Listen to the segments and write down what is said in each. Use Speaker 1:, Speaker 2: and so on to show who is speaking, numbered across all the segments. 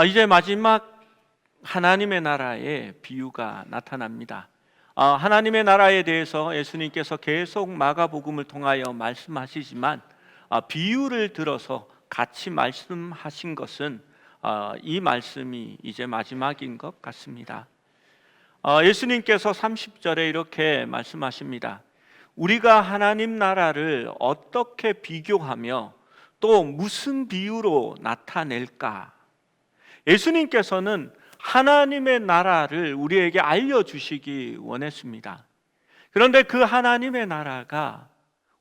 Speaker 1: 이제 마지막 하나님의 나라의 비유가 나타납니다. 하나님의 나라에 대해서 예수님께서 계속 마가복음을 통하여 말씀하시지만 비유를 들어서 같이 말씀하신 것은 이 말씀이 이제 마지막인 것 같습니다. 예수님께서 30절에 이렇게 말씀하십니다. 우리가 하나님 나라를 어떻게 비교하며 또 무슨 비유로 나타낼까? 예수님께서는 하나님의 나라를 우리에게 알려주시기 원했습니다. 그런데 그 하나님의 나라가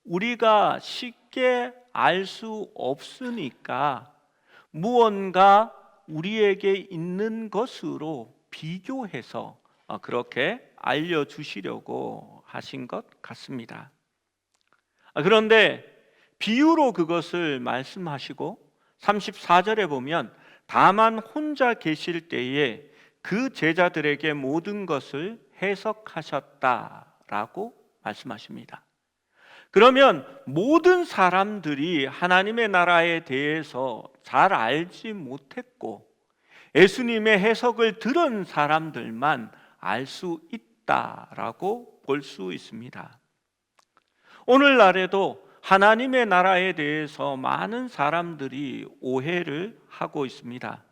Speaker 1: 우리가 쉽게 알 수 없으니까 무언가 우리에게 있는 것으로 비교해서 그렇게 알려주시려고 하신 것 같습니다. 그런데 비유로 그것을 말씀하시고 34절에 보면 다만 혼자 계실 때에 그 제자들에게 모든 것을 해석하셨다라고 말씀하십니다. 그러면 모든 사람들이 하나님의 나라에 대해서 잘 알지 못했고 예수님의 해석을 들은 사람들만 알 수 있다라고 볼 수 있습니다. 오늘날에도 하나님의 나라에 대해서 많은 사람들이 오해를 하고 있습니다.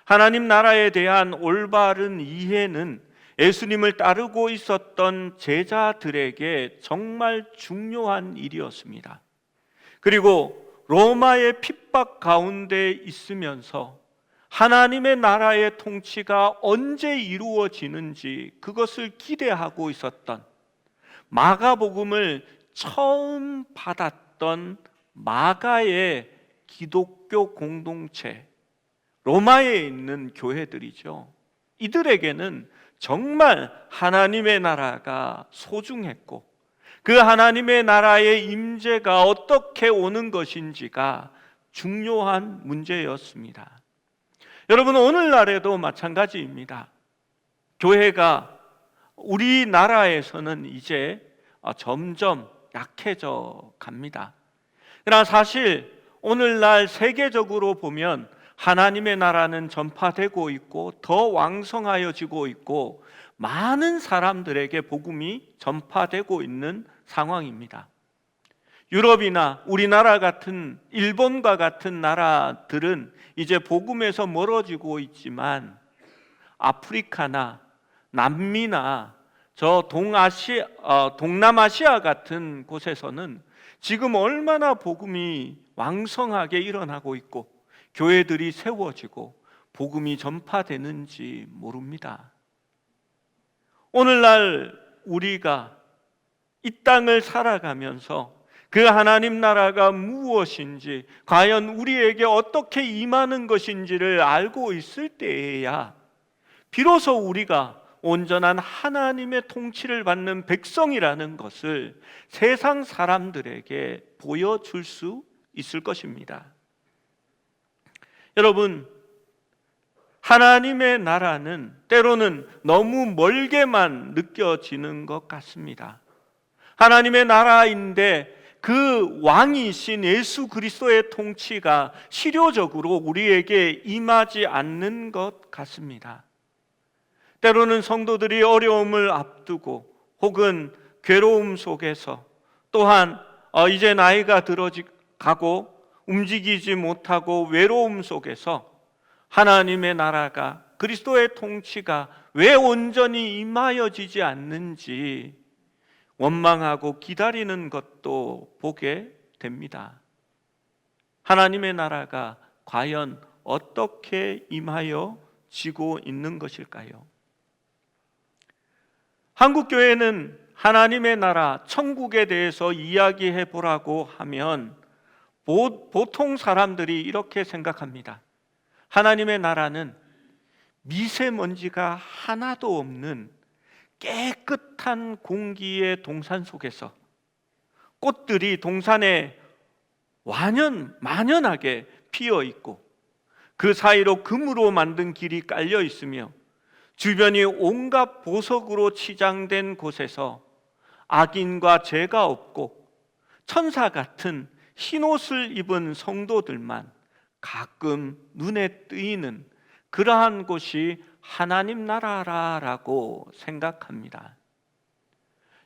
Speaker 1: 하나님 나라에 대한 올바른 이해는 예수님을 따르고 있었던 제자들에게 정말 중요한 일이었습니다. 그리고 로마의 핍박 가운데 있으면서 하나님의 나라의 통치가 언제 이루어지는지 그것을 기대하고 있었던, 마가복음을 처음 받았던 마가의 기독교 공동체, 로마에 있는 교회들이죠. 이들에게는 정말 하나님의 나라가 소중했고 그 하나님의 나라의 임재가 어떻게 오는 것인지가 중요한 문제였습니다. 여러분, 오늘날에도 마찬가지입니다. 교회가 우리나라에서는 이제 점점 약해져 갑니다. 그러나 사실 오늘날 세계적으로 보면 하나님의 나라는 전파되고 있고 더 왕성하여지고 있고 많은 사람들에게 복음이 전파되고 있는 상황입니다. 유럽이나 우리나라 같은, 일본과 같은 나라들은 이제 복음에서 멀어지고 있지만 아프리카나 남미나 동남아시아 같은 곳에서는 지금 얼마나 복음이 왕성하게 일어나고 있고 교회들이 세워지고 복음이 전파되는지 모릅니다. 오늘날 우리가 이 땅을 살아가면서 그 하나님 나라가 무엇인지, 과연 우리에게 어떻게 임하는 것인지를 알고 있을 때에야 비로소 우리가 온전한 하나님의 통치를 받는 백성이라는 것을 세상 사람들에게 보여줄 수 있을 것입니다. 여러분, 하나님의 나라는 때로는 너무 멀게만 느껴지는 것 같습니다. 하나님의 나라인데 그 왕이신 예수 그리스도의 통치가 실효적으로 우리에게 임하지 않는 것 같습니다. 때로는 성도들이 어려움을 앞두고 혹은 괴로움 속에서, 또한 이제 나이가 들어가고 움직이지 못하고 외로움 속에서 하나님의 나라가, 그리스도의 통치가 왜 온전히 임하여지지 않는지 원망하고 기다리는 것도 보게 됩니다. 하나님의 나라가 과연 어떻게 임하여지고 있는 것일까요? 한국교회는 하나님의 나라, 천국에 대해서 이야기해 보라고 하면 보통 사람들이 이렇게 생각합니다. 하나님의 나라는 미세먼지가 하나도 없는 깨끗한 공기의 동산 속에서 꽃들이 동산에 만연하게 피어 있고 그 사이로 금으로 만든 길이 깔려 있으며 주변이 온갖 보석으로 치장된 곳에서 악인과 죄가 없고 천사 같은 흰옷을 입은 성도들만 가끔 눈에 띄는 그러한 곳이 하나님 나라라고 생각합니다.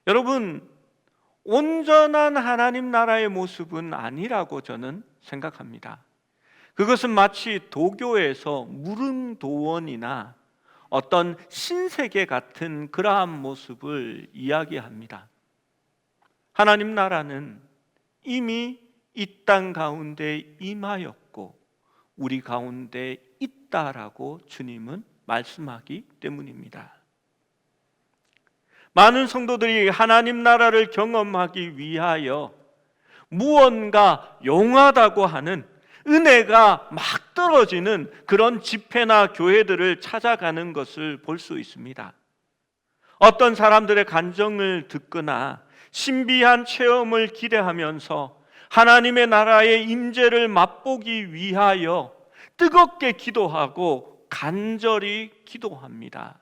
Speaker 1: 여러분, 온전한 하나님 나라의 모습은 아니라고 저는 생각합니다. 그것은 마치 도교에서 무릉도원이나 어떤 신세계 같은 그러한 모습을 이야기합니다. 하나님 나라는 이미 이 땅 가운데 임하였고 우리 가운데 있다라고 주님은 말씀하기 때문입니다. 많은 성도들이 하나님 나라를 경험하기 위하여 무언가 용하다고 하는 은혜가 막 떨어지는 그런 집회나 교회들을 찾아가는 것을 볼 수 있습니다. 어떤 사람들의 간증을 듣거나 신비한 체험을 기대하면서 하나님의 나라의 임재를 맛보기 위하여 뜨겁게 기도하고 간절히 기도합니다.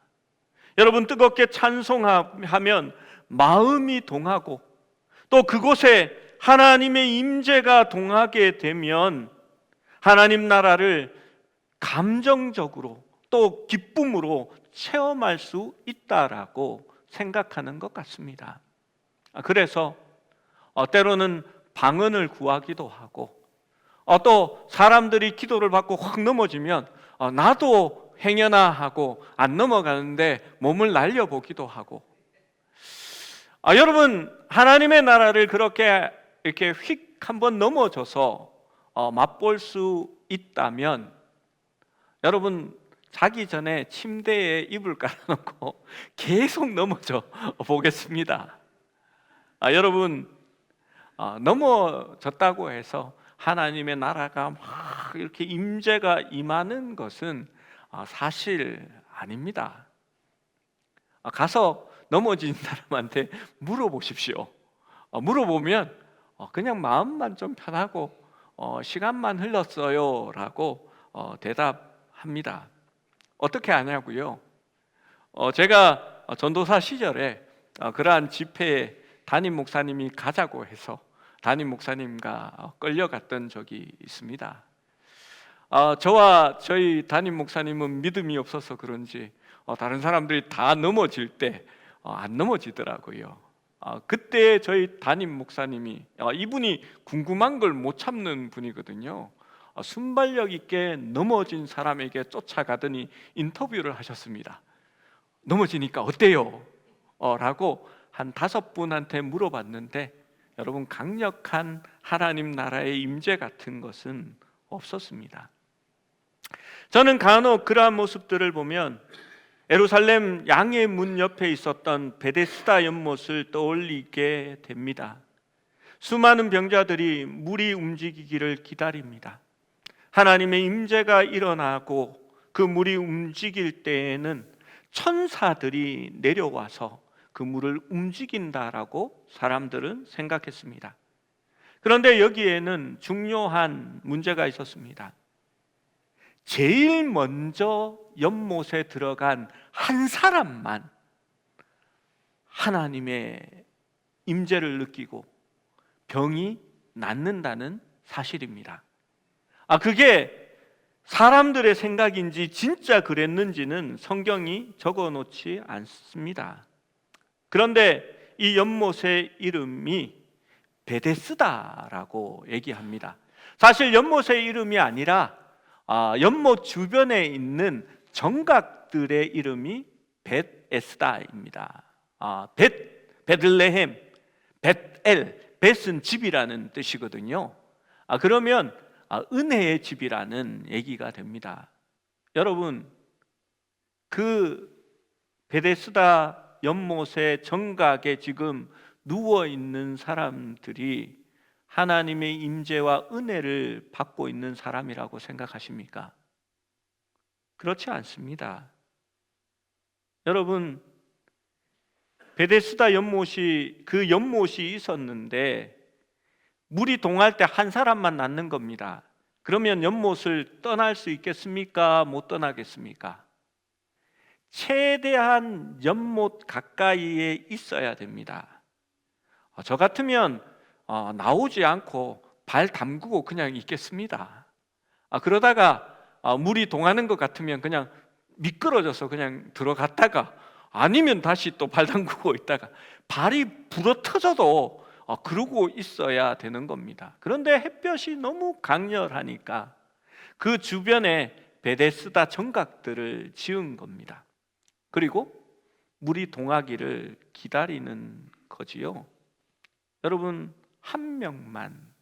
Speaker 1: 여러분, 뜨겁게 찬송하면 마음이 동하고 또 그곳에 하나님의 임재가 동하게 되면 하나님 나라를 감정적으로 또 기쁨으로 체험할 수 있다라고 생각하는 것 같습니다. 그래서 때로는 방언을 구하기도 하고 또 사람들이 기도를 받고 확 넘어지면 나도 행여나 하고 안 넘어가는데 몸을 날려보기도 하고 여러분, 하나님의 나라를 그렇게 이렇게 휙 한번 넘어져서 맛볼 수 있다면 여러분, 자기 전에 침대에 이불 깔아놓고 계속 넘어져 보겠습니다. 여러분, 넘어졌다고 해서 하나님의 나라가 막 이렇게 임재가 임하는 것은 사실 아닙니다. 가서 넘어진 사람한테 물어보십시오. 물어보면 그냥 마음만 좀 편하고 시간만 흘렀어요 라고 대답합니다. 어떻게 아냐고요? 제가 전도사 시절에 그러한 집회에 담임 목사님이 가자고 해서 담임 목사님과 끌려갔던 적이 있습니다. 저와 저희 담임 목사님은 믿음이 없어서 그런지 다른 사람들이 다 넘어질 때 안 넘어지더라고요. 그때 저희 담임 목사님이 이분이 궁금한 걸 못 참는 분이거든요. 순발력 있게 넘어진 사람에게 쫓아가더니 인터뷰를 하셨습니다. 넘어지니까 어때요? 라고 한 5분한테 물어봤는데 여러분, 강력한 하나님 나라의 임재 같은 것은 없었습니다. 저는 간혹 그러한 모습들을 보면 예루살렘 양의 문 옆에 있었던 베데스다 연못을 떠올리게 됩니다. 수많은 병자들이 물이 움직이기를 기다립니다. 하나님의 임재가 일어나고 그 물이 움직일 때에는 천사들이 내려와서 그 물을 움직인다라고 사람들은 생각했습니다. 그런데 여기에는 중요한 문제가 있었습니다. 제일 먼저 연못에 들어간 한 사람만 하나님의 임재를 느끼고 병이 낫는다는 사실입니다. 그게 사람들의 생각인지 진짜 그랬는지는 성경이 적어 놓지 않습니다. 그런데 이 연못의 이름이 베데스다라고 얘기합니다. 사실 연못의 이름이 아니라 연못 주변에 있는 정각들의 이름이 벳에스다입니다. 베들레헴, 벳엘, 벳은 집이라는 뜻이거든요. 그러면 은혜의 집이라는 얘기가 됩니다. 여러분, 그 베데스다 연못의 정각에 지금 누워 있는 사람들이 하나님의 임재와 은혜를 받고 있는 사람이라고 생각하십니까? 그렇지 않습니다. 여러분, 베데스다 연못이 그 연못이 있었는데 물이 동할 때 한 사람만 낫는 겁니다. 그러면 연못을 떠날 수 있겠습니까? 못 떠나겠습니까? 최대한 연못 가까이에 있어야 됩니다. 저 같으면 나오지 않고 발 담그고 그냥 있겠습니다. 그러다가 물이 동하는 것 같으면 그냥 미끄러져서 그냥 들어갔다가, 아니면 다시 또 발 담그고 있다가 발이 부러터져도 그러고 있어야 되는 겁니다. 그런데 햇볕이 너무 강렬하니까 그 주변에 베데스다 정각들을 지은 겁니다. 그리고 물이 동하기를 기다리는 거지요. 여러분, 한 명만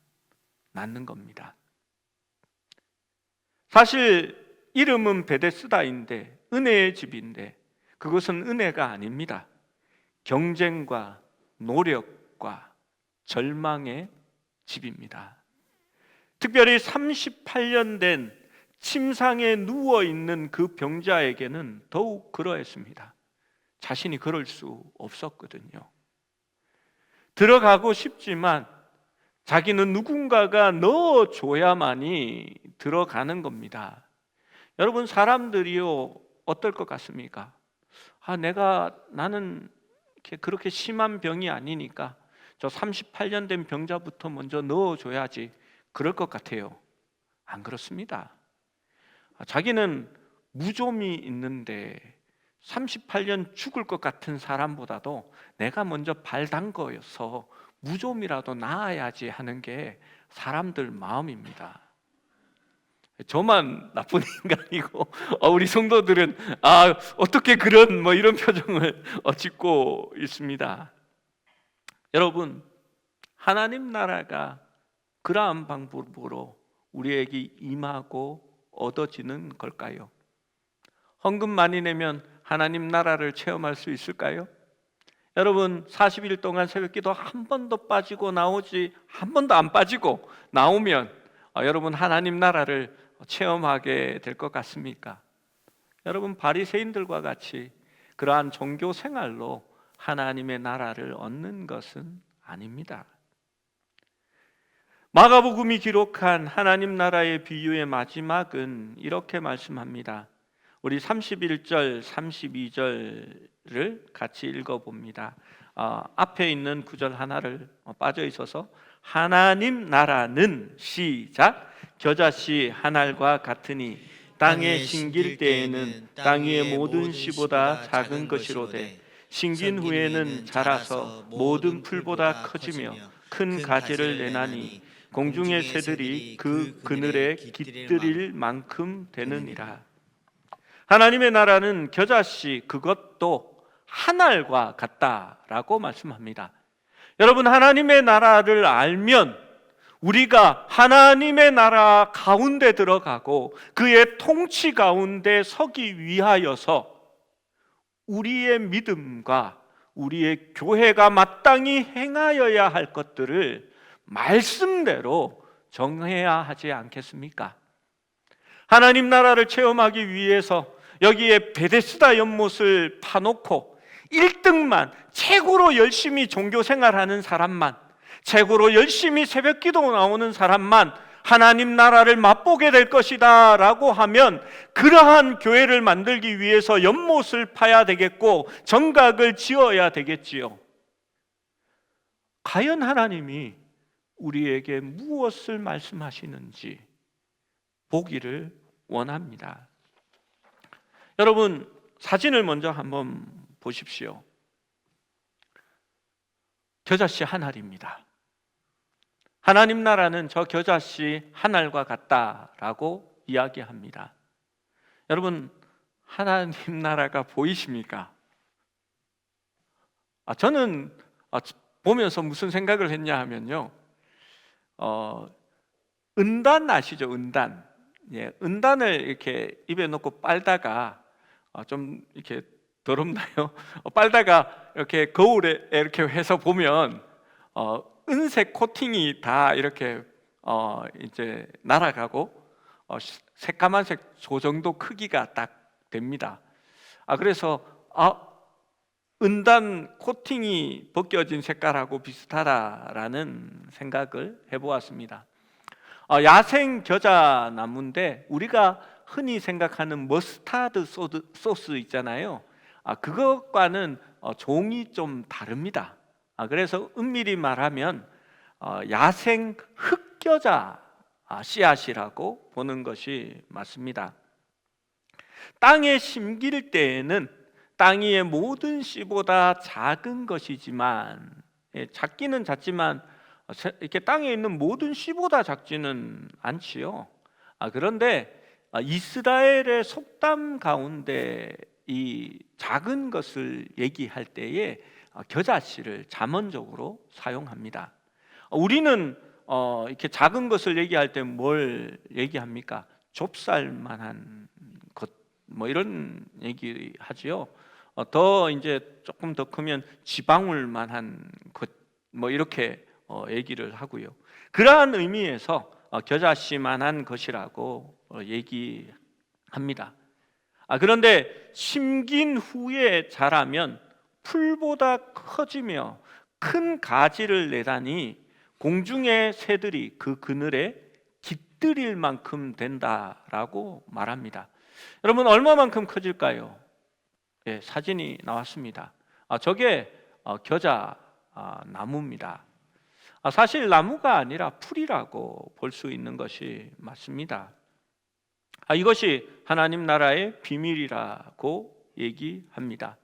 Speaker 1: 낳는 겁니다. 사실 이름은 베데스다인데, 은혜의 집인데 그것은 은혜가 아닙니다. 경쟁과 노력과 절망의 집입니다. 특별히 38년 된 침상에 누워있는 그 병자에게는 더욱 그러했습니다. 자신이 그럴 수 없었거든요. 들어가고 싶지만 자기는 누군가가 넣어줘야만이 들어가는 겁니다. 여러분, 사람들이요, 어떨 것 같습니까? 나는 그렇게 심한 병이 아니니까 저 38년 된 병자부터 먼저 넣어줘야지, 그럴 것 같아요. 안 그렇습니다. 자기는 무좀이 있는데 38년 죽을 것 같은 사람보다도 내가 먼저 발 담궈서 무좀이라도 나아야지 하는 게 사람들 마음입니다. 저만 나쁜 인간이고 우리 성도들은 어떻게 그런 이런 표정을 짓고 있습니다. 여러분, 하나님 나라가 그러한 방법으로 우리에게 임하고 얻어지는 걸까요? 헌금 많이 내면 하나님 나라를 체험할 수 있을까요? 여러분, 40일 동안 새벽기도 한 번도 빠지고 나오지, 한 번도 안 빠지고 나오면 여러분, 하나님 나라를 체험하게 될 것 같습니까? 여러분, 바리새인들과 같이 그러한 종교 생활로 하나님의 나라를 얻는 것은 아닙니다. 마가복음이 기록한 하나님 나라의 비유의 마지막은 이렇게 말씀합니다. 우리 31절, 32절을 같이 읽어봅니다. 앞에 있는 구절 하나를 빠져 있어서, 하나님 나라는 시작, 겨자씨 한 알과 같으니 땅에 심길 때에는 땅 위의 모든 씨보다 작은 것이로되 심긴 후에는 자라서 모든 풀보다 커지며 큰 가지를 내나니 공중의 새들이 그 그늘에 깃들일 만큼 되느니라. 하나님의 나라는 겨자씨, 그것도 한 알과 같다라고 말씀합니다. 여러분, 하나님의 나라를 알면 우리가 하나님의 나라 가운데 들어가고 그의 통치 가운데 서기 위하여서 우리의 믿음과 우리의 교회가 마땅히 행하여야 할 것들을 말씀대로 정해야 하지 않겠습니까? 하나님 나라를 체험하기 위해서 여기에 베데스다 연못을 파놓고 1등만, 최고로 열심히 종교 생활하는 사람만, 최고로 열심히 새벽기도 나오는 사람만 하나님 나라를 맛보게 될 것이다 라고 하면, 그러한 교회를 만들기 위해서 연못을 파야 되겠고 정각을 지어야 되겠지요. 과연 하나님이 우리에게 무엇을 말씀하시는지 보기를 원합니다. 여러분, 사진을 먼저 한번 보십시오. 겨자씨 한 알입니다. 하나님 나라는 저 겨자씨 한 알과 같다라고 이야기합니다. 여러분, 하나님 나라가 보이십니까? 저는 보면서 무슨 생각을 했냐 하면요, 은단 아시죠? 은단. 예, 은단을 이렇게 입에 넣고 빨다가 좀 이렇게 더럽나요? 빨다가 이렇게 거울에 이렇게 해서 보면 은색 코팅이 다 이렇게 이제 날아가고 새까만색 저 정도 크기가 딱 됩니다. 그래서 은단 코팅이 벗겨진 색깔하고 비슷하다라는 생각을 해보았습니다. 야생 겨자 나무인데 우리가 흔히 생각하는 머스타드 소스 있잖아요. 그것과는 종이 좀 다릅니다. 그래서 엄밀히 말하면 야생 흑겨자 씨앗이라고 보는 것이 맞습니다. 땅에 심길 때에는 땅 위의 모든 씨보다 작은 것이지만, 작기는 작지만 이렇게 땅에 있는 모든 씨보다 작지는 않지요. 그런데 이스라엘의 속담 가운데 이 작은 것을 얘기할 때에 겨자씨를 잠언적으로 사용합니다. 우리는 이렇게 작은 것을 얘기할 때 뭘 얘기합니까? 좁쌀만한 것, 뭐 이런 얘기 하지요. 더 이제 조금 더 크면 지방울만한 것, 뭐 이렇게 얘기를 하고요. 그러한 의미에서 겨자씨만한 것이라고 얘기합니다. 그런데 심긴 후에 자라면 풀보다 커지며 큰 가지를 내다니 공중의 새들이 그 그늘에 깃들일 만큼 된다라고 말합니다. 여러분, 얼마만큼 커질까요? 사진이 나왔습니다. 저게 겨자 나무입니다. 사실 나무가 아니라 풀이라고 볼 수 있는 것이 맞습니다. 이것이 하나님 나라의 비밀이라고 얘기합니다.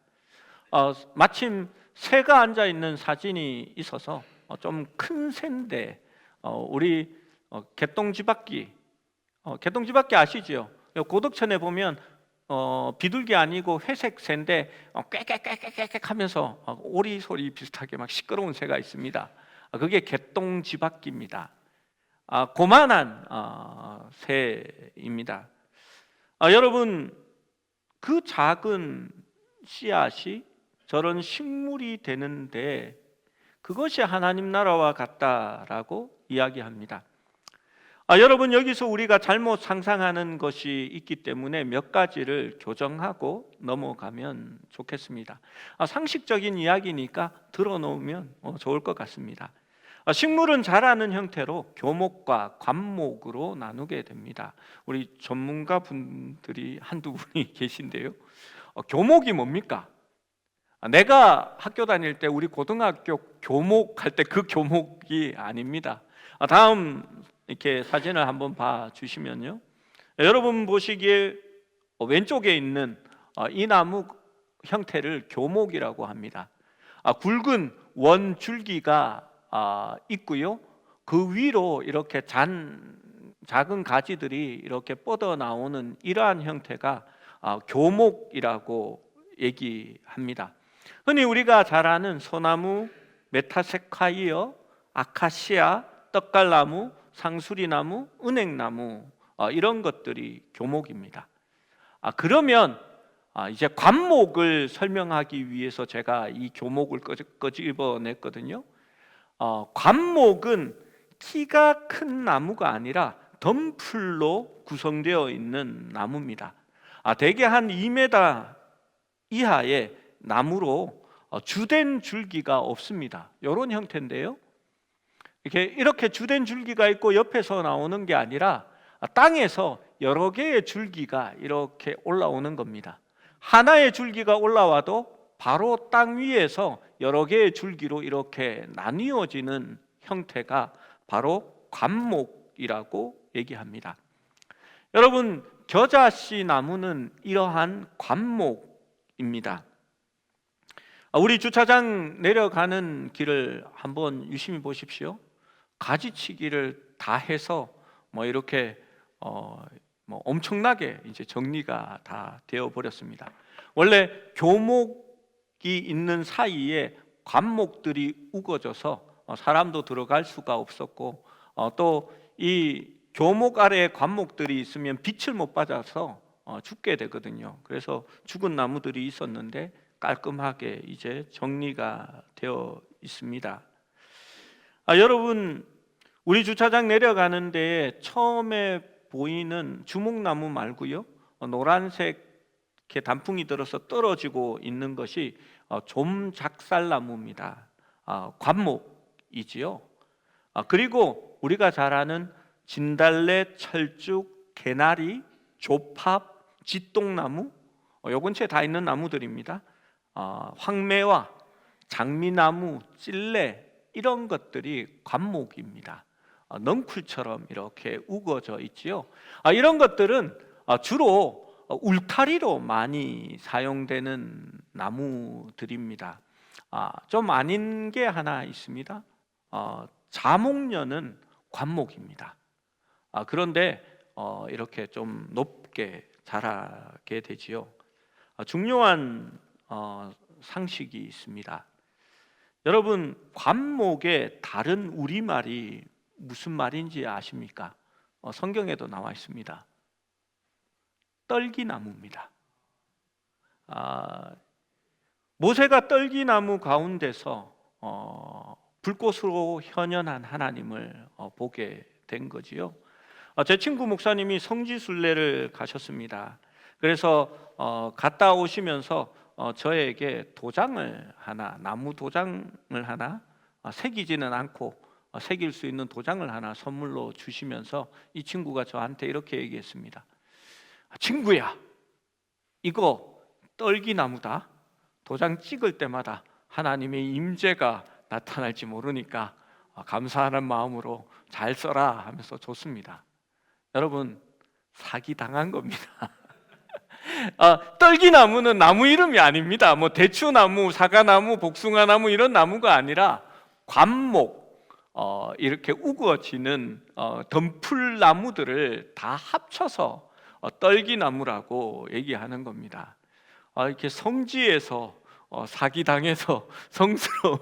Speaker 1: 마침 새가 앉아 있는 사진이 있어서 좀 큰 새인데, 우리 개똥쥐바퀴 아시죠? 고덕천에 보면 비둘기 아니고 회색 새인데 꽥꽥꽥꽥꽥 하면서 오리 소리 비슷하게 막 시끄러운 새가 있습니다. 그게 개똥쥐바퀴입니다. 고만한 새입니다. 여러분, 그 작은 씨앗이 저런 식물이 되는데 그것이 하나님 나라와 같다라고 이야기합니다. 여러분, 여기서 우리가 잘못 상상하는 것이 있기 때문에 몇 가지를 교정하고 넘어가면 좋겠습니다. 상식적인 이야기니까 들어놓으면 좋을 것 같습니다. 식물은 자라는 형태로 교목과 관목으로 나누게 됩니다. 우리 전문가 분들이 한두 분이 계신데요. 교목이 뭡니까? 내가 학교 다닐 때 우리 고등학교 교목할 때 그 교목이 아닙니다. 다음 이렇게 사진을 한번 봐 주시면요, 여러분 보시기에 왼쪽에 있는 이 나무 형태를 교목이라고 합니다. 굵은 원 줄기가 있고요, 그 위로 이렇게 작은 가지들이 이렇게 뻗어 나오는 이러한 형태가 교목이라고 얘기합니다. 흔히 우리가 잘 아는 소나무, 메타세콰이어, 아카시아, 떡갈나무, 상수리나무, 은행나무, 이런 것들이 교목입니다. 그러면 이제 관목을 설명하기 위해서 제가 이 교목을 끄집어냈거든요. 관목은 키가 큰 나무가 아니라 덤풀로 구성되어 있는 나무입니다. 대개 한 2m 이하의 나무로 주된 줄기가 없습니다. 이런 형태인데요, 이렇게 주된 줄기가 있고 옆에서 나오는 게 아니라 땅에서 여러 개의 줄기가 이렇게 올라오는 겁니다. 하나의 줄기가 올라와도 바로 땅 위에서 여러 개의 줄기로 이렇게 나뉘어지는 형태가 바로 관목이라고 얘기합니다. 여러분, 겨자씨 나무는 이러한 관목입니다. 우리 주차장 내려가는 길을 한번 유심히 보십시오. 가지치기를 다 해서 이렇게 엄청나게 이제 정리가 다 되어 버렸습니다. 원래 교목이 있는 사이에 관목들이 우거져서 사람도 들어갈 수가 없었고, 또 이 교목 아래에 관목들이 있으면 빛을 못 받아서 죽게 되거든요. 그래서 죽은 나무들이 있었는데 깔끔하게 이제 정리가 되어 있습니다. 여러분, 우리 주차장 내려가는 데에 처음에 보이는 주목나무 말고요, 노란색 이렇게 단풍이 들어서 떨어지고 있는 것이 좀작살나무입니다. 관목이지요. 그리고 우리가 잘 아는 진달래, 철쭉, 개나리, 조팝, 짓동나무, 요 근처에 다 있는 나무들입니다. 황매와 장미나무, 찔레, 이런 것들이 관목입니다. 넝쿨처럼 이렇게 우거져 있지요. 이런 것들은 주로 울타리로 많이 사용되는 나무들입니다. 좀 아닌 게 하나 있습니다. 자목련은 관목입니다. 그런데 이렇게 좀 높게 자라게 되지요. 중요한 상식이 있습니다. 여러분, 관목의 다른 우리말이 무슨 말인지 아십니까? 성경에도 나와 있습니다. 떨기나무입니다. 모세가 떨기나무 가운데서 불꽃으로 현현한 하나님을 보게 된 거지요. 제 친구 목사님이 성지순례를 가셨습니다. 그래서 갔다 오시면서 저에게 도장을 하나, 나무 도장을 하나, 새기지는 않고 새길 수 있는 도장을 하나 선물로 주시면서 이 친구가 저한테 이렇게 얘기했습니다. 친구야, 이거 떨기나무다. 도장 찍을 때마다 하나님의 임재가 나타날지 모르니까 감사하는 마음으로 잘 써라 하면서 줬습니다. 여러분, 사기 당한 겁니다. 떨기나무는 나무 이름이 아닙니다. 뭐 대추나무, 사과나무, 복숭아나무 이런 나무가 아니라 관목, 이렇게 우거지는 덤풀나무들을 다 합쳐서 떨기나무라고 얘기하는 겁니다. 이렇게 성지에서 사기당해서 성스러운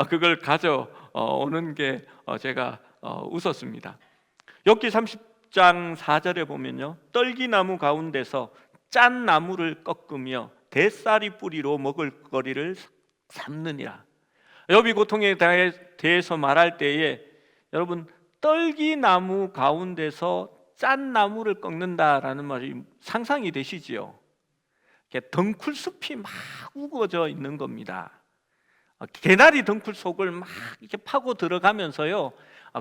Speaker 1: 그걸 가져오는 게 제가 웃었습니다. 욥기 30장 4절에 보면요, 떨기나무 가운데서 짠 나무를 꺾으며 대쌀이 뿌리로 먹을거리를 삼느니라. 욥이 고통에 대해서 말할 때에 여러분, 떨기나무 가운데서 짠 나무를 꺾는다라는 말이 상상이 되시지요? 덩쿨숲이 막 우거져 있는 겁니다. 개나리 덩쿨 속을 막 이렇게 파고 들어가면서요,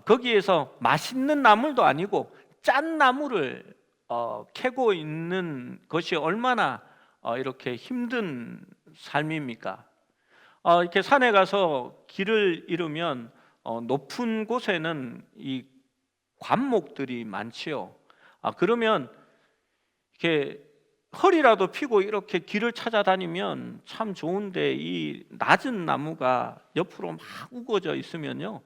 Speaker 1: 거기에서 맛있는 나물도 아니고 짠 나무를 캐고 있는 것이 얼마나 이렇게 힘든 삶입니까? 이렇게 산에 가서 길을 잃으면 높은 곳에는 이 관목들이 많지요. 그러면 이렇게 허리라도 펴고 이렇게 길을 찾아다니면 참 좋은데, 이 낮은 나무가 옆으로 막 우거져 있으면요,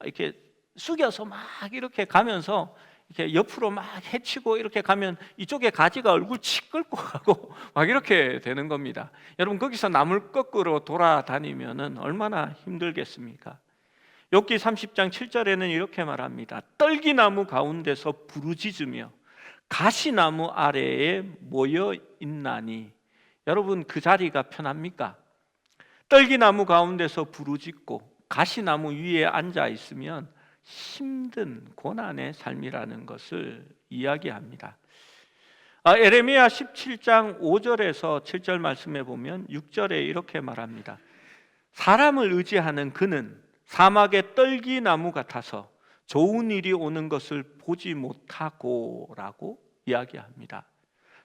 Speaker 1: 이렇게 숙여서 막 이렇게 가면서 이렇게 옆으로 막 헤치고 이렇게 가면 이쪽에 가지가 얼굴 치 끌고 가고 막 이렇게 되는 겁니다. 여러분, 거기서 나물 거꾸로 돌아다니면은 얼마나 힘들겠습니까? 욥기 30장 7절에는 이렇게 말합니다. 떨기나무 가운데서 부르짖으며 가시나무 아래에 모여 있나니. 여러분, 그 자리가 편합니까? 떨기나무 가운데서 부르짖고 가시나무 위에 앉아 있으면 힘든 고난의 삶이라는 것을 이야기합니다. 에레미야 17장 5절에서 7절 말씀에 보면 6절에 이렇게 말합니다. 사람을 의지하는 그는 사막의 떨기나무 같아서 좋은 일이 오는 것을 보지 못하고 라고 이야기합니다.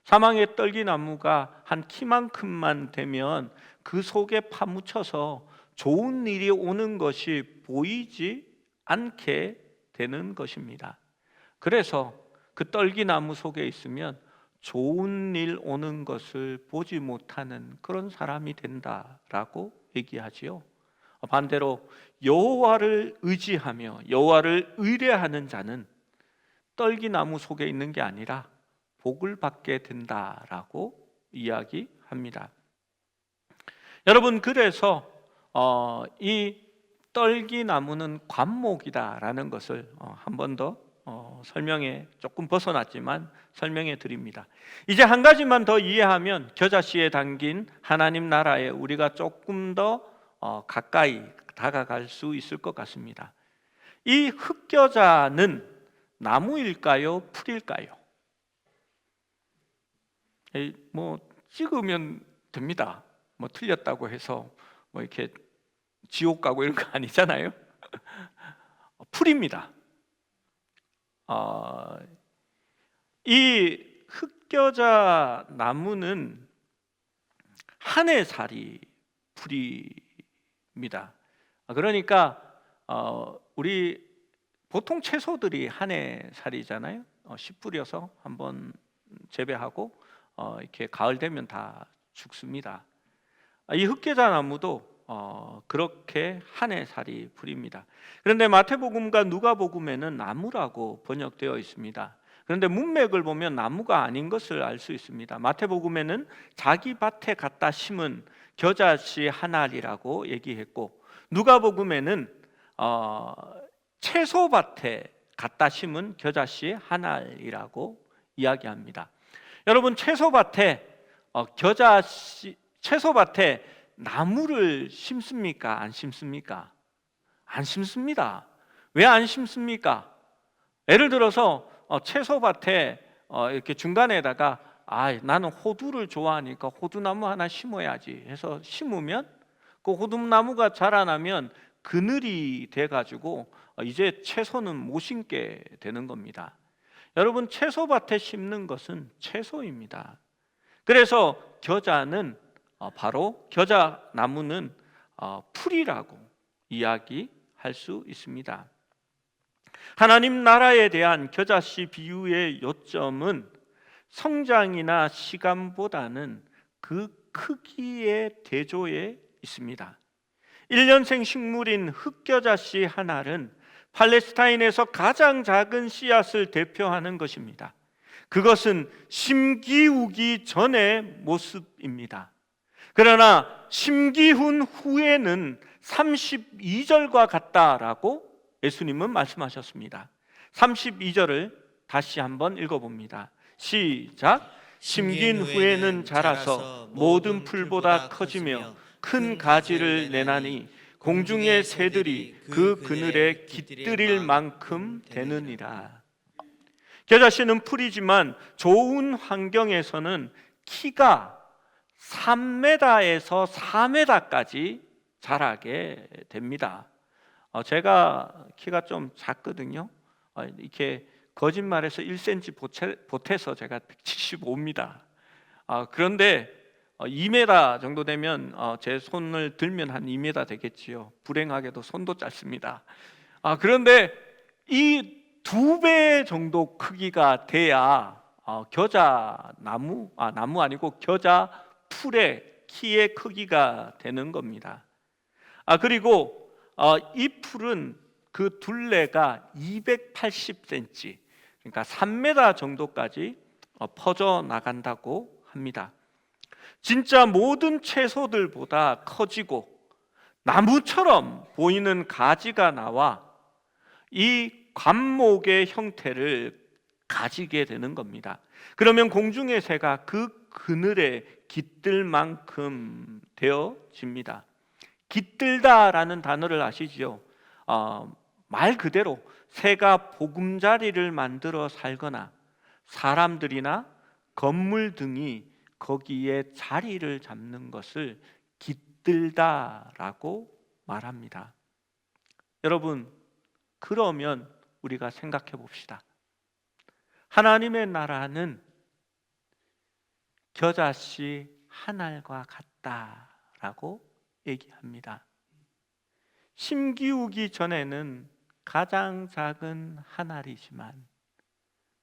Speaker 1: 사막의 떨기나무가 한 키만큼만 되면 그 속에 파묻혀서 좋은 일이 오는 것이 보이지 않게 되는 것입니다. 그래서 그 떨기나무 속에 있으면 좋은 일 오는 것을 보지 못하는 그런 사람이 된다라고 얘기하지요. 반대로 여호와를 의지하며 여호와를 의뢰하는 자는 떨기나무 속에 있는 게 아니라 복을 받게 된다라고 이야기합니다. 여러분, 그래서 이 떨기나무는 관목이다라는 것을 한 번 더 설명에 조금 벗어났지만 설명해 드립니다. 이제 한 가지만 더 이해하면 겨자씨에 담긴 하나님 나라에 우리가 조금 더 가까이 다가갈 수 있을 것 같습니다. 이 흑겨자는 나무일까요? 풀일까요? 뭐 찍으면 됩니다. 뭐 틀렸다고 해서 뭐 이렇게 지옥 가고 이런 거 아니잖아요. 풀입니다. 이 흑겨자 나무는 한 해살이 풀입니다. 그러니까 우리 보통 채소들이 한 해 살이잖아요. 씨 뿌려서 한번 재배하고 이렇게 가을 되면 다 죽습니다. 이 흑계자 나무도 그렇게 한 해 살이 풀입니다. 그런데 마태복음과 누가복음에는 나무라고 번역되어 있습니다. 그런데 문맥을 보면 나무가 아닌 것을 알 수 있습니다. 마태복음에는 자기 밭에 갖다 심은 겨자씨 한 알이라고 얘기했고, 누가복음에는 채소밭에 갖다 심은 겨자씨 한 알이라고 이야기합니다. 여러분, 채소밭에 나무를 심습니까? 안 심습니까? 안 심습니다. 왜 안 심습니까? 예를 들어서 채소밭에 이렇게 중간에다가 나는 호두를 좋아하니까 호두나무 하나 심어야지 해서 심으면 그 호두나무가 자라나면 그늘이 돼가지고 이제 채소는 못 심게 되는 겁니다. 여러분, 채소밭에 심는 것은 채소입니다. 그래서 겨자나무는 풀이라고 이야기할 수 있습니다. 하나님 나라에 대한 겨자씨 비유의 요점은 성장이나 시간보다는 그 크기의 대조에 있습니다. 1년생 식물인 흑겨자씨 한 알은 팔레스타인에서 가장 작은 씨앗을 대표하는 것입니다. 그것은 심기우기 전의 모습입니다. 그러나 심기훈 후에는 32절과 같다라고 예수님은 말씀하셨습니다. 32절을 다시 한번 읽어봅니다. 시작. 심긴 후에는 자라서 모든 풀보다 커지며 큰 가지를 내나니 공중의 새들이 그 그늘에 깃들일 만큼 되느니라. 겨자씨는 풀이지만 좋은 환경에서는 키가 3m에서 4m까지 자라게 됩니다. 제가 키가 좀 작거든요. 이렇게 거짓말해서 1cm 보태서 제가 175입니다. 그런데 2m 정도 되면 제 손을 들면 한 2m 되겠지요. 불행하게도 손도 짧습니다. 그런데 이 2배 정도 크기가 돼야 나무 아니고 겨자 풀의 키의 크기가 되는 겁니다. 그리고 이 풀은 그 둘레가 280cm, 그러니까 3m 정도까지 퍼져 나간다고 합니다. 진짜 모든 채소들보다 커지고 나무처럼 보이는 가지가 나와 이 관목의 형태를 가지게 되는 겁니다. 그러면 공중의 새가 그 그늘에 깃들 만큼 되어집니다. 깃들다라는 단어를 아시죠? 말 그대로 새가 보금자리를 만들어 살거나 사람들이나 건물 등이 거기에 자리를 잡는 것을 깃들다라고 말합니다. 여러분, 그러면 우리가 생각해 봅시다. 하나님의 나라는 겨자씨 한 알과 같다라고 얘기합니다. 심기우기 전에는 가장 작은 한 알이지만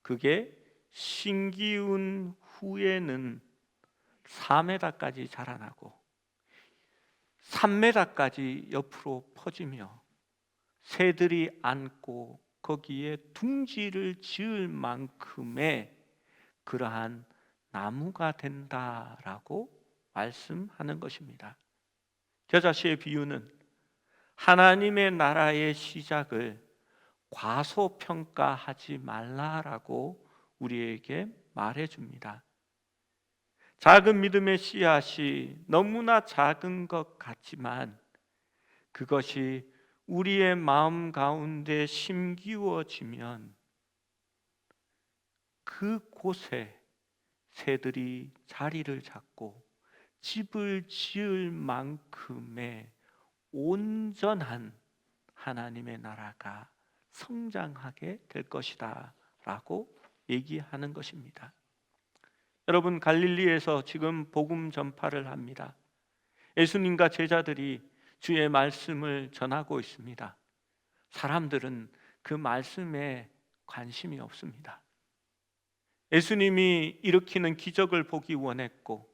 Speaker 1: 그게 심기운 후에는 4m까지 자라나고 3m까지 옆으로 퍼지며 새들이 앉고 거기에 둥지를 지을 만큼의 그러한 나무가 된다라고 말씀하는 것입니다. 겨자씨의 비유는 하나님의 나라의 시작을 과소평가하지 말라라고 우리에게 말해줍니다. 작은 믿음의 씨앗이 너무나 작은 것 같지만 그것이 우리의 마음 가운데 심기워지면 그곳에 새들이 자리를 잡고 집을 지을 만큼의 온전한 하나님의 나라가 성장하게 될 것이다 라고 얘기하는 것입니다. 여러분, 갈릴리에서 지금 복음 전파를 합니다. 예수님과 제자들이 주의 말씀을 전하고 있습니다. 사람들은 그 말씀에 관심이 없습니다. 예수님이 일으키는 기적을 보기 원했고,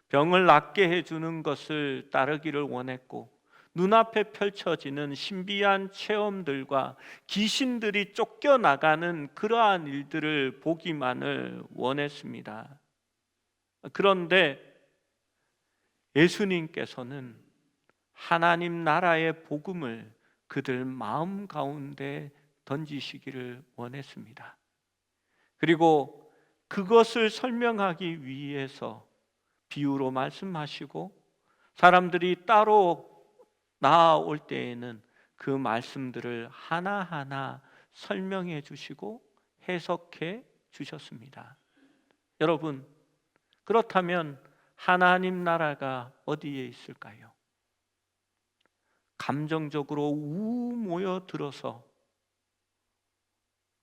Speaker 1: 병을 낫게 해주는 것을 따르기를 원했고, 눈앞에 펼쳐지는 신비한 체험들과 귀신들이 쫓겨나가는 그러한 일들을 보기만을 원했습니다. 그런데 예수님께서는 하나님 나라의 복음을 그들 마음 가운데 던지시기를 원했습니다. 그리고 그것을 설명하기 위해서 비유로 말씀하시고, 사람들이 따로 나아올 때에는 그 말씀들을 하나하나 설명해 주시고 해석해 주셨습니다. 여러분, 그렇다면 하나님 나라가 어디에 있을까요? 감정적으로 모여들어서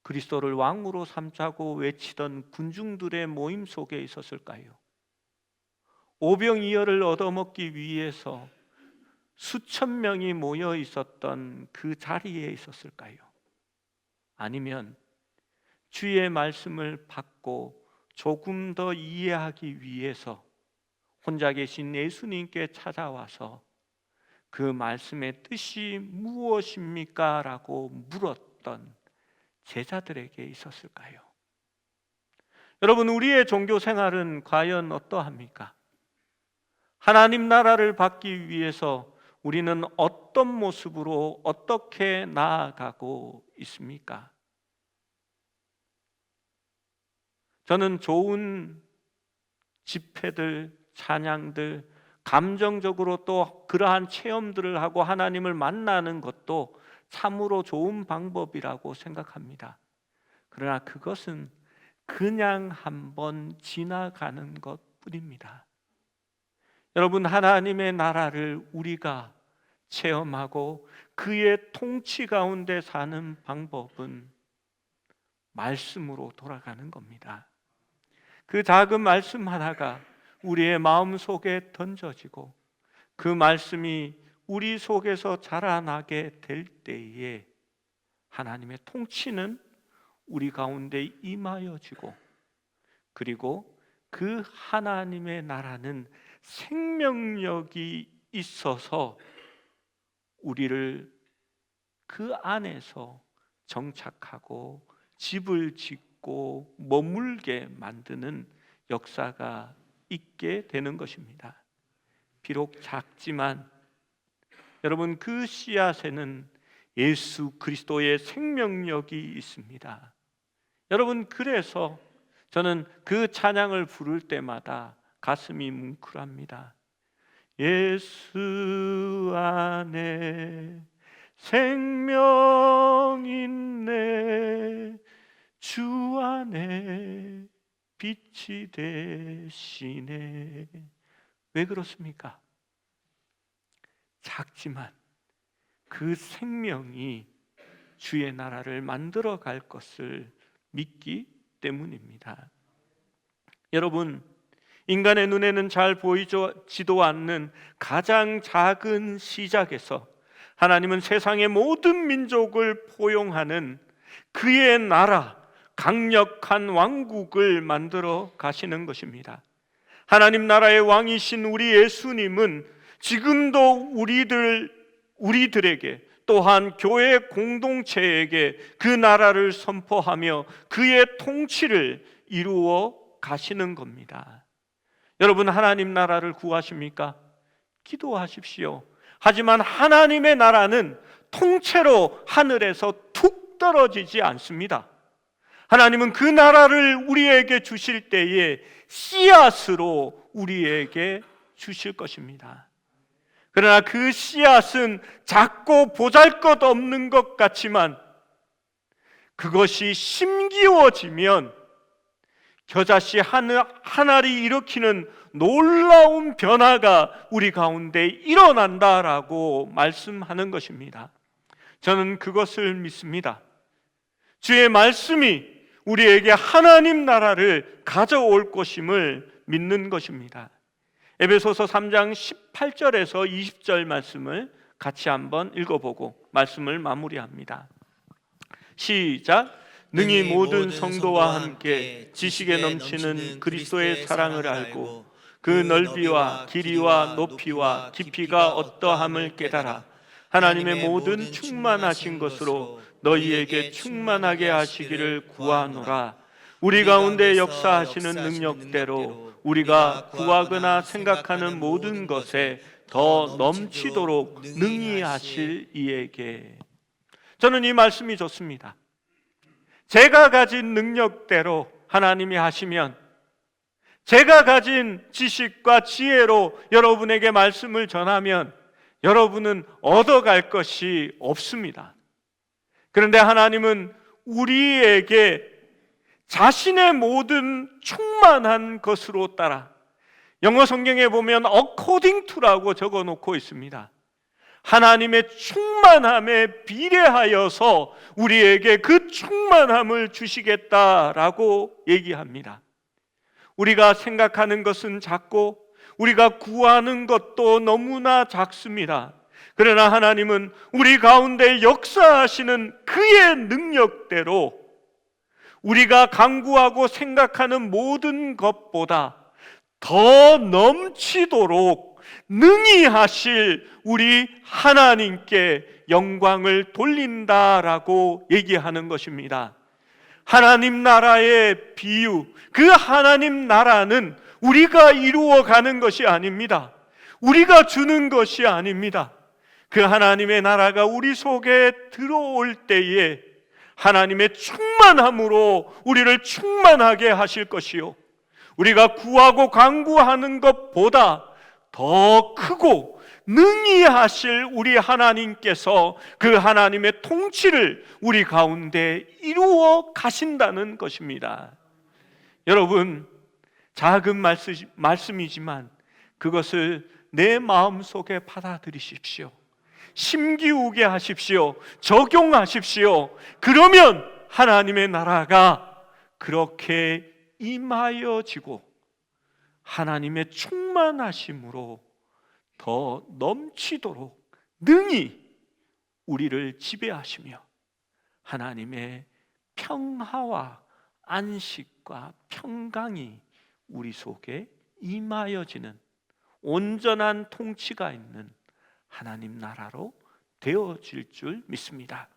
Speaker 1: 그리스도를 왕으로 삼자고 외치던 군중들의 모임 속에 있었을까요? 오병이어를 얻어먹기 위해서 수천 명이 모여 있었던 그 자리에 있었을까요? 아니면 주의 말씀을 받고 조금 더 이해하기 위해서 혼자 계신 예수님께 찾아와서 그 말씀의 뜻이 무엇입니까? 라고 물었던 제자들에게 있었을까요? 여러분, 우리의 종교 생활은 과연 어떠합니까? 하나님 나라를 받기 위해서 우리는 어떤 모습으로 어떻게 나아가고 있습니까? 저는 좋은 집회들, 찬양들, 감정적으로 또 그러한 체험들을 하고 하나님을 만나는 것도 참으로 좋은 방법이라고 생각합니다. 그러나 그것은 그냥 한번 지나가는 것뿐입니다. 여러분, 하나님의 나라를 우리가 체험하고 그의 통치 가운데 사는 방법은 말씀으로 돌아가는 겁니다. 그 작은 말씀 하나가 우리의 마음 속에 던져지고 그 말씀이 우리 속에서 자라나게 될 때에 하나님의 통치는 우리 가운데 임하여지고, 그리고 그 하나님의 나라는 생명력이 있어서 우리를 그 안에서 정착하고 집을 짓고 머물게 만드는 역사가 있게 되는 것입니다. 비록 작지만 여러분, 그 씨앗에는 예수 그리스도의 생명력이 있습니다. 여러분, 그래서 저는 그 찬양을 부를 때마다 가슴이 뭉클합니다. 예수 안에 생명 있네, 주 안에 빛이 되시네. 왜 그렇습니까? 작지만 그 생명이 주의 나라를 만들어 갈 것을 믿기 때문입니다. 여러분, 인간의 눈에는 잘 보이지도 않는 가장 작은 시작에서 하나님은 세상의 모든 민족을 포용하는 그의 나라, 강력한 왕국을 만들어 가시는 것입니다. 하나님 나라의 왕이신 우리 예수님은 지금도 우리들에게, 또한 교회 공동체에게 그 나라를 선포하며 그의 통치를 이루어 가시는 겁니다. 여러분, 하나님 나라를 구하십니까? 기도하십시오. 하지만 하나님의 나라는 통째로 하늘에서 툭 떨어지지 않습니다. 하나님은 그 나라를 우리에게 주실 때에 씨앗으로 우리에게 주실 것입니다. 그러나 그 씨앗은 작고 보잘것없는 것 같지만 그것이 심기워지면 겨자씨 하나를 일으키는 놀라운 변화가 우리 가운데 일어난다라고 말씀하는 것입니다. 저는 그것을 믿습니다. 주의 말씀이 우리에게 하나님 나라를 가져올 것임을 믿는 것입니다. 에베소서 3장 18절에서 20절 말씀을 같이 한번 읽어보고 말씀을 마무리합니다. 시작. 능히 모든 성도와 함께 지식에 넘치는 그리스도의 사랑을 알고 그 넓이와 길이와 높이와 깊이가 어떠함을 깨달아 하나님의 모든 충만하신 것으로 너희에게 충만하게 하시기를 구하노라. 우리 가운데 역사하시는 능력대로 우리가 구하거나 생각하는 모든 것에 더 넘치도록 능히 하실 이에게. 저는 이 말씀이 좋습니다. 제가 가진 능력대로 하나님이 하시면, 제가 가진 지식과 지혜로 여러분에게 말씀을 전하면 여러분은 얻어갈 것이 없습니다. 그런데 하나님은 우리에게 자신의 모든 충만한 것으로 따라, 영어 성경에 보면 according to라고 적어놓고 있습니다. 하나님의 충만함에 비례하여서 우리에게 그 충만함을 주시겠다라고 얘기합니다. 우리가 생각하는 것은 작고 우리가 구하는 것도 너무나 작습니다. 그러나 하나님은 우리 가운데 역사하시는 그의 능력대로 우리가 간구하고 생각하는 모든 것보다 더 넘치도록 능히 하실 우리 하나님께 영광을 돌린다라고 얘기하는 것입니다. 하나님 나라의 비유, 그 하나님 나라는 우리가 이루어가는 것이 아닙니다. 우리가 주는 것이 아닙니다. 그 하나님의 나라가 우리 속에 들어올 때에 하나님의 충만함으로 우리를 충만하게 하실 것이요, 우리가 구하고 간구하는 것보다 더 크고 능히 하실 우리 하나님께서 그 하나님의 통치를 우리 가운데 이루어 가신다는 것입니다. 여러분, 작은 말씀이지만 그것을 내 마음속에 받아들이십시오. 심기우게 하십시오. 적용하십시오. 그러면 하나님의 나라가 그렇게 임하여지고 하나님의 충만하심으로 더 넘치도록 능히 우리를 지배하시며 하나님의 평화와 안식과 평강이 우리 속에 임하여지는 온전한 통치가 있는 하나님 나라로 되어질 줄 믿습니다.